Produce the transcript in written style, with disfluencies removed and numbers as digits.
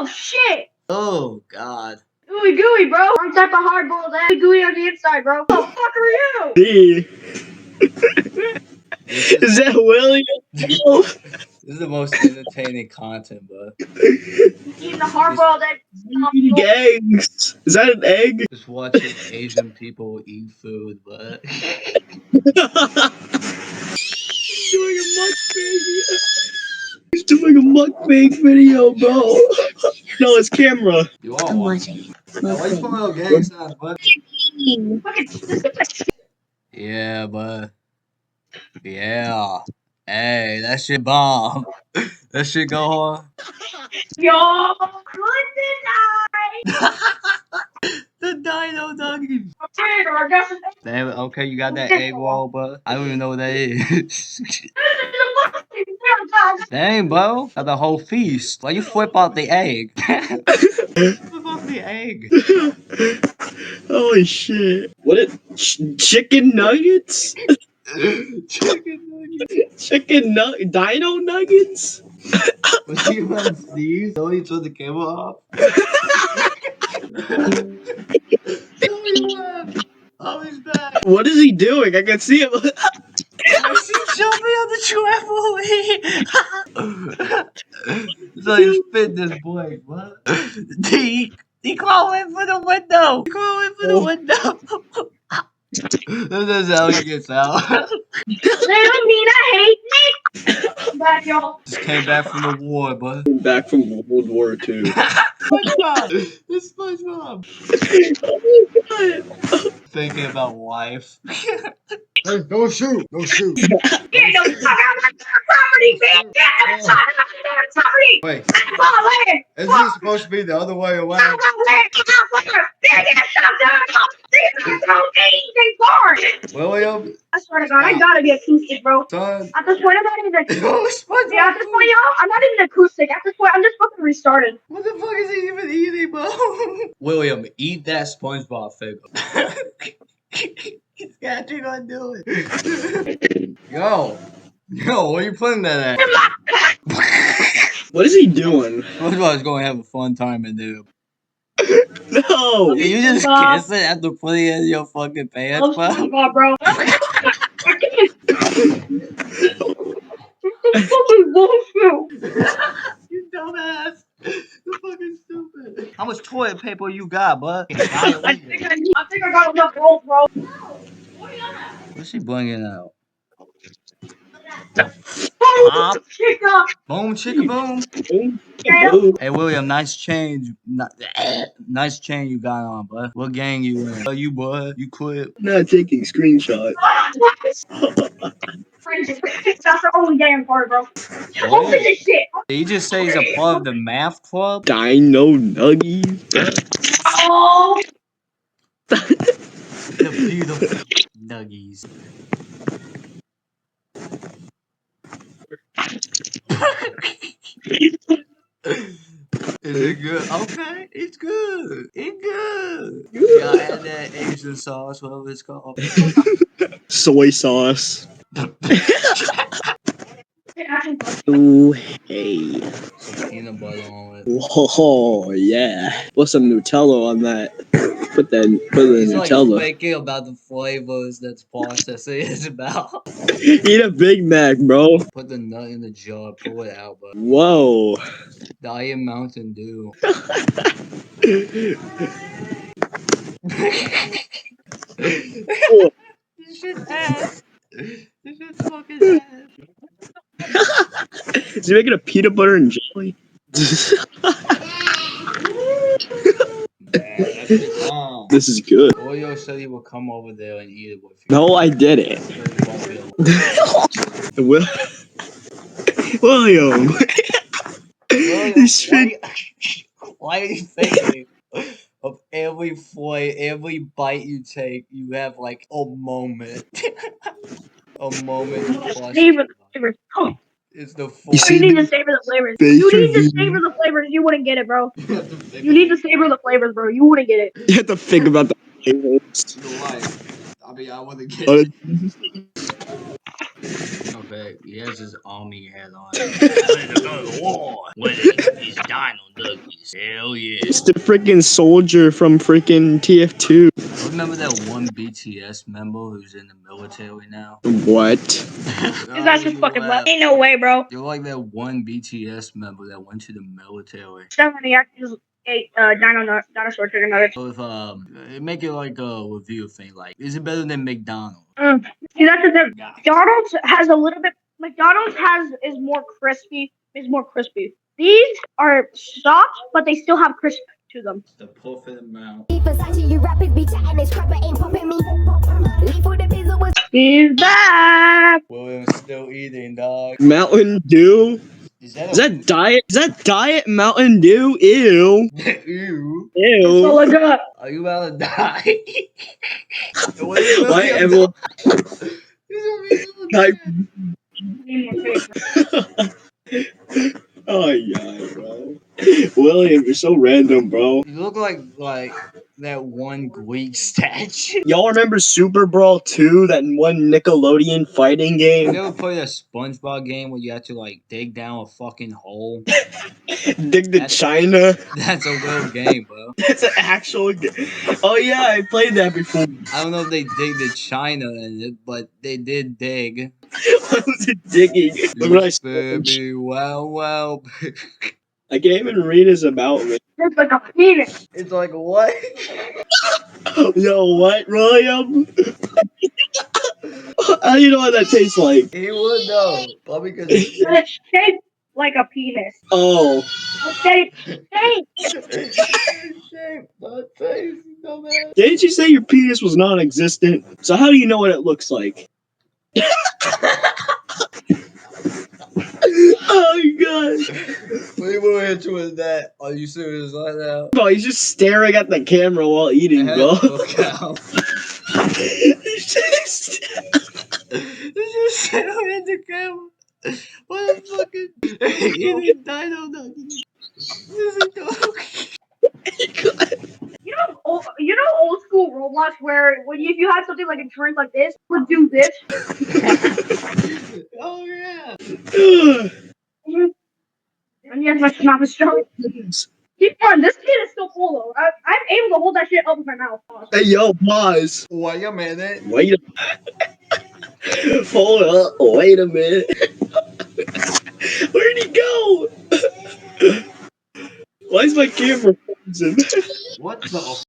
shit! Oh god. Ooey gooey, bro. Wrong type of hard-boiled egg. Gooey on the inside, bro. What the fuck are you? B. Is that William? This is the most entertaining content, bro. Eating a hard-boiled egg. Eating eggs. Is that an egg? Just watching Asian people eat food, but Doing a mukbang. He's doing a mukbang video, bro. No, it's camera. you are watching. Why you pulling out gang signs, bud? Yeah, bud. Yeah. Hey, that shit bomb. That shit go hard. Yo, good night. The dino doggies. I guess it's Damn, okay, you got that egg roll, bud. I don't even know what that is. Dang, bro. Got the whole feast. Why you flip out the egg? Flip off the egg. Holy shit. What it? Chicken nuggets? Chicken nuggets. Dino nuggets? Was he about to sneeze? So he turned the camera off? Oh, he's back. What is he doing? I can see him. I see jumping on the trampoline. So he's fitness boy, what? He crawling for the window. He crawling for the window. That's how he gets out. Little Nina hate me. Back, y'all. Just came back from the war, bud. Back from World War II. SpongeBob. It's SpongeBob. Oh Thinking about life. Hey, don't shoot! Don't shoot! Get the fuck out of my property, man! Get the fuck out of my property! Wait, Get my land! isn't it supposed to be the other way around? Get my land! Get my land! There, get something! This is no anything for it! William, I swear to God, I gotta be acoustic, bro. son. At this point, I'm not even acoustic. Oh, SpongeBob! Yeah, at this point, y'all, I'm not even acoustic. At this point, I'm just fucking restarted. What the fuck is he even eating, bro? William, eat that SpongeBob figure. He's actually gonna do it. Yo, where you putting that at? What is he doing? SpongeBob's gonna have a fun time in there. No. Can you just kiss it after putting it in your fucking pants, bro? SpongeBob, bro. This is fucking bullshit. You dumbass. You're fucking stupid. How much toilet paper you got, bud? I think I got enough rolls, bro. What's she bringing out? Boom, Pop. chicka. Boom, chicka boom. Hey, William, nice change. Nice chain you got on, bud. What gang you in? Oh, you, bud. You quit. Not taking screenshots. That's the only damn part, bro. Open this shit. Did he just say he's a part of the math club? Dino nuggies. Oh. The beautiful nuggies. Is it good? Okay, it's good. It's good. Y'all add that Asian sauce, whatever it's called. Soy sauce. Ooh, hey. Peanut butter on it. Oh, yeah. Put some Nutella on that. Put the He's like Nutella. thinking about the flavors that's processing is about. Eat a Big Mac, bro. Put the nut in the jar, pull it out, bro. Whoa. Diet Mountain Dew. This shit's ass. This shit's fucking ass. Is he making a peanut butter and jelly? This is good. Oreo said he would come over there and eat it with you. No, I didn't. William. Why are you thinking of every bite you take, you have like a moment. A moment. Savor the flavors. It's the You need to savor the flavors. You need to savor the flavors. You wouldn't get it, bro. You need to savor the flavors, bro. You wouldn't get it. You have to think about the flavors. I mean, I wouldn't get it. Okay, he has his army hat on. Ready to go to war with these dino nuggies. Hell yeah. It's the freaking soldier from freaking TF2. I remember that one BTS member who's in the military now? What? Is that just fucking left? Ain't no way, bro. You're like that one BTS member that went to the military. Somebody actually ate dinosaur chicken nuggets. So if make it like a review thing, like is it better than McDonald's? See, that's the thing. McDonald's has a little bit. McDonald's is more crispy. Is more crispy. These are soft, but they still have crisp to them. The perfect amount. He's back. William's still eating, dog. Mountain Dew? Is that diet? Is that diet Mountain Dew? Ew. Ew. Oh Ew. my god. Are you about to die? What is Why William everyone? Oh yeah, bro. William, you're so random, bro. You look like that one Greek statue. Y'all remember Super Brawl 2, that one Nickelodeon fighting You game? ever played a SpongeBob game where you have to like dig down a fucking hole? Dig the China. That's a real game, bro. That's an actual game. Oh yeah, I played that before. I don't know if they dig the China in it, but they did dig. What was it digging? Look what I said. Baby, wow. I can't even read his about me. It's like a penis. It's like what? Yo, what, William? How do you know what that tastes like? He would know. Probably because But it's shaped like a penis. Oh. It's shaped. shape, not taste, dumbass. Didn't you say your penis was non-existent? So how do you know what it looks like? Oh my god. What are you moving into with that? Are you serious right now? Bro, he's just staring at the camera while eating, bro. Look out. He's just... He's just staring at the camera. What a fucking eating dino nugget. You know old school Roblox where when if you had something like a drink like this, would do this. Oh yeah. And yes, my mouth is strong. Keep on. This kid is still full though. I'm able to hold that shit up with my mouth. Hey, yo, pause. Wait a minute. Wait a Hold up. Wait a minute. Where'd he go? Why is my camera frozen? What the